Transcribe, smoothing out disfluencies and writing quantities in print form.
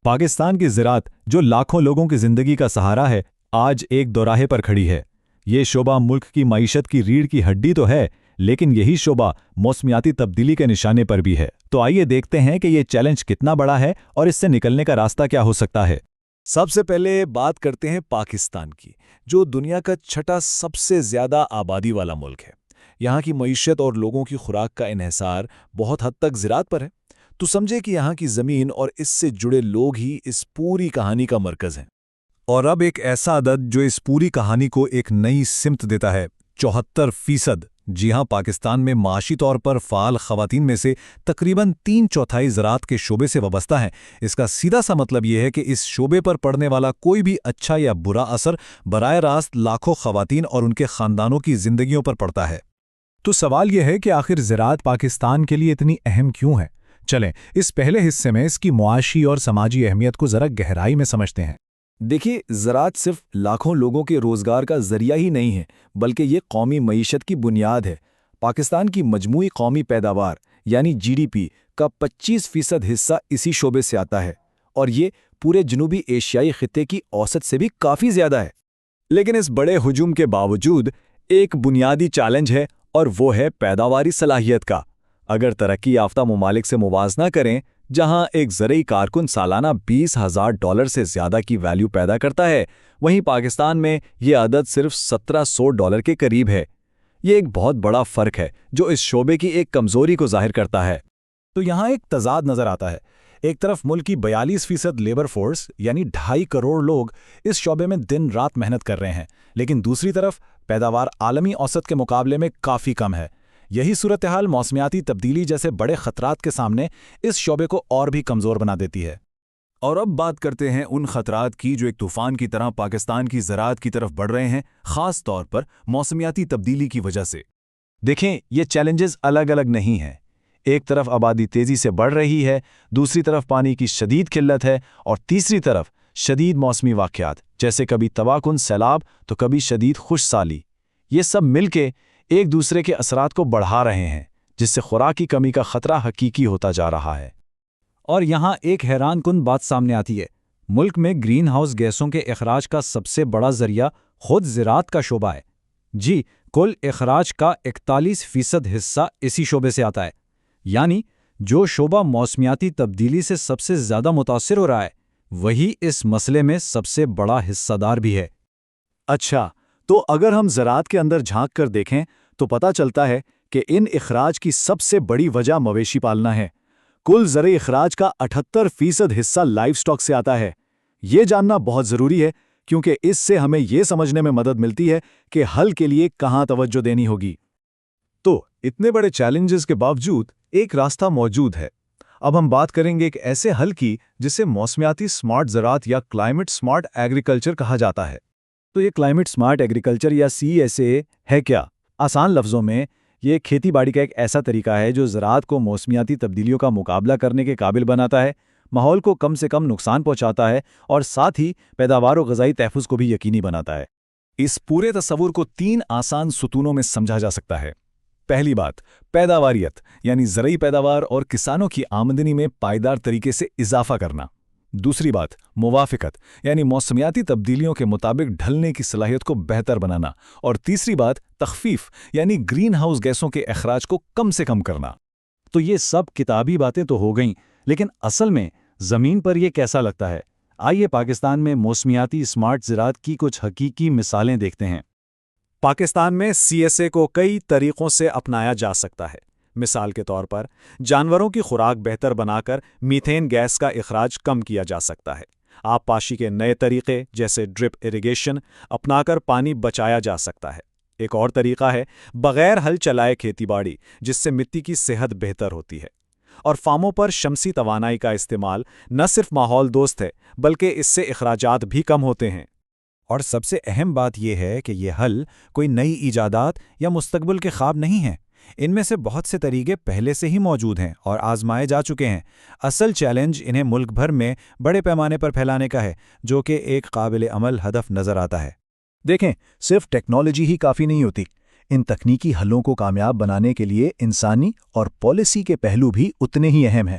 پاکستان کی زراعت جو لاکھوں لوگوں کی زندگی کا سہارا ہے، آج ایک دوراہے پر کھڑی ہے۔ یہ شعبہ ملک کی معیشت کی ریڑھ کی ہڈی تو ہے، لیکن یہی شعبہ موسمیاتی تبدیلی کے نشانے پر بھی ہے۔ تو آئیے دیکھتے ہیں کہ یہ چیلنج کتنا بڑا ہے اور اس سے نکلنے کا راستہ کیا ہو سکتا ہے۔ سب سے پہلے بات کرتے ہیں پاکستان کی، جو دنیا کا چھٹا سب سے زیادہ آبادی والا ملک ہے۔ یہاں کی معیشت اور لوگوں کی خوراک کا انحصار بہت حد تک زراعت پر ہے۔ تو سمجھے کہ یہاں کی زمین اور اس سے جڑے لوگ ہی اس پوری کہانی کا مرکز ہیں۔ اور اب ایک ایسا عدد جو اس پوری کہانی کو ایک نئی سمت دیتا ہے، 74%۔ جی ہاں، پاکستان میں معاشی طور پر فعال خواتین میں سے تقریباً 3/4 زراعت کے شعبے سے وابستہ ہیں۔ اس کا سیدھا سا مطلب یہ ہے کہ اس شعبے پر پڑنے والا کوئی بھی اچھا یا برا اثر براہ راست لاکھوں خواتین اور ان کے خاندانوں کی زندگیوں پر پڑتا ہے۔ تو سوال یہ ہے کہ آخر زراعت پاکستان کے لیے اتنی اہم کیوں ہے؟ چلیں اس پہلے حصے میں اس کی معاشی اور سماجی اہمیت کو ذرا گہرائی میں سمجھتے ہیں۔ دیکھیے، زراعت صرف لاکھوں لوگوں کے روزگار کا ذریعہ ہی نہیں ہے، بلکہ یہ قومی معیشت کی بنیاد ہے۔ پاکستان کی مجموعی قومی پیداوار یعنی GDP کا 25% حصہ اسی شعبے سے آتا ہے، اور یہ پورے جنوبی ایشیائی خطے کی اوسط سے بھی کافی زیادہ ہے۔ لیکن اس بڑے ہجوم کے باوجود ایک بنیادی چیلنج ہے، اور وہ ہے پیداواری صلاحیت کا۔ اگر ترقی یافتہ ممالک سے موازنہ کریں، جہاں ایک زرعی کارکن سالانہ $20,000 سے زیادہ کی ویلیو پیدا کرتا ہے، وہیں پاکستان میں یہ عدد صرف $1,700 کے قریب ہے۔ یہ ایک بہت بڑا فرق ہے جو اس شعبے کی ایک کمزوری کو ظاہر کرتا ہے۔ تو یہاں ایک تضاد نظر آتا ہے۔ ایک طرف ملک کی 42% لیبر فورس یعنی 2.5 کروڑ لوگ اس شعبے میں دن رات محنت کر رہے ہیں، لیکن دوسری طرف پیداوار عالمی اوسط کے مقابلے میں کافی کم ہے۔ یہی صورتحال موسمیاتی تبدیلی جیسے بڑے خطرات کے سامنے اس شعبے کو اور بھی کمزور بنا دیتی ہے۔ اور اب بات کرتے ہیں ان خطرات کی جو ایک طوفان کی طرح پاکستان کی زراعت کی طرف بڑھ رہے ہیں، خاص طور پر موسمیاتی تبدیلی کی وجہ سے۔ دیکھیں، یہ چیلنجز الگ الگ نہیں ہیں۔ ایک طرف آبادی تیزی سے بڑھ رہی ہے، دوسری طرف پانی کی شدید قلت ہے، اور تیسری طرف شدید موسمی واقعات جیسے کبھی تباہ کن سیلاب تو کبھی شدید خشک سالی۔ یہ سب مل کے ایک دوسرے کے اثرات کو بڑھا رہے ہیں، جس سے خوراک کی کمی کا خطرہ حقیقی ہوتا جا رہا ہے۔ اور یہاں ایک حیران کن بات سامنے آتی ہے۔ ملک میں گرین ہاؤس گیسوں کے اخراج کا سب سے بڑا ذریعہ خود زراعت کا شعبہ ہے۔ جی، کل اخراج کا 41% حصہ اسی شعبے سے آتا ہے۔ یعنی جو شعبہ موسمیاتی تبدیلی سے سب سے زیادہ متاثر ہو رہا ہے، وہی اس مسئلے میں سب سے بڑا حصہ دار بھی ہے۔ اچھا، تو اگر ہم زراعت کے اندر جھانک کر دیکھیں تو پتہ چلتا ہے کہ ان اخراج کی سب سے بڑی وجہ مویشی پالنا ہے۔ کل زرعی اخراج کا 78% حصہ لائف سٹاک سے آتا ہے۔ یہ جاننا بہت ضروری ہے، کیونکہ اس سے ہمیں یہ سمجھنے میں مدد ملتی ہے کہ حل کے لیے کہاں توجہ دینی ہوگی۔ تو اتنے بڑے چیلنجز کے باوجود ایک راستہ موجود ہے۔ اب ہم بات کریں گے ایک ایسے حل کی جسے موسمیاتی سمارٹ زراعت یا کلائمیٹ سمارٹ ایگریکلچر کہا جاتا ہے۔ تو یہ کلائمیٹ سمارٹ ایگریکلچر یا CSA ہے کیا؟ آسان لفظوں میں یہ کھیتی باڑی کا ایک ایسا طریقہ ہے جو زراعت کو موسمیاتی تبدیلیوں کا مقابلہ کرنے کے قابل بناتا ہے، ماحول کو کم سے کم نقصان پہنچاتا ہے، اور ساتھ ہی پیداوار و غذائی تحفظ کو بھی یقینی بناتا ہے۔ اس پورے تصور کو 3 آسان ستونوں میں سمجھا جا سکتا ہے۔ پہلی بات، پیداواریت یعنی زرعی پیداوار اور کسانوں کی آمدنی میں پائیدار طریقے سے اضافہ کرنا۔ دوسری بات، موافقت یعنی موسمیاتی تبدیلیوں کے مطابق ڈھلنے کی صلاحیت کو بہتر بنانا۔ اور تیسری بات، تخفیف یعنی گرین ہاؤس گیسوں کے اخراج کو کم سے کم کرنا۔ تو یہ سب کتابی باتیں تو ہو گئیں، لیکن اصل میں زمین پر یہ کیسا لگتا ہے؟ آئیے پاکستان میں موسمیاتی سمارٹ زراعت کی کچھ حقیقی مثالیں دیکھتے ہیں۔ پاکستان میں CSA کو کئی طریقوں سے اپنایا جا سکتا ہے۔ مثال کے طور پر جانوروں کی خوراک بہتر بنا کر میتھین گیس کا اخراج کم کیا جا سکتا ہے۔ آب پاشی کے نئے طریقے جیسے ڈرپ اریگیشن اپنا کر پانی بچایا جا سکتا ہے۔ ایک اور طریقہ ہے بغیر ہل چلائے کھیتی باڑی، جس سے مٹی کی صحت بہتر ہوتی ہے۔ اور فارموں پر شمسی توانائی کا استعمال نہ صرف ماحول دوست ہے، بلکہ اس سے اخراجات بھی کم ہوتے ہیں۔ اور سب سے اہم بات یہ ہے کہ یہ حل کوئی نئی ایجادات یا مستقبل کے خواب نہیں ہیں۔ ان میں سے بہت سے طریقے پہلے سے ہی موجود ہیں اور آزمائے جا چکے ہیں۔ اصل چیلنج انہیں ملک بھر میں بڑے پیمانے پر پھیلانے کا ہے، جو کہ ایک قابل عمل ہدف نظر آتا ہے۔ دیکھیں، صرف ٹیکنالوجی ہی کافی نہیں ہوتی۔ ان تکنیکی حلوں کو کامیاب بنانے کے لیے انسانی اور پالیسی کے پہلو بھی اتنے ہی اہم ہیں۔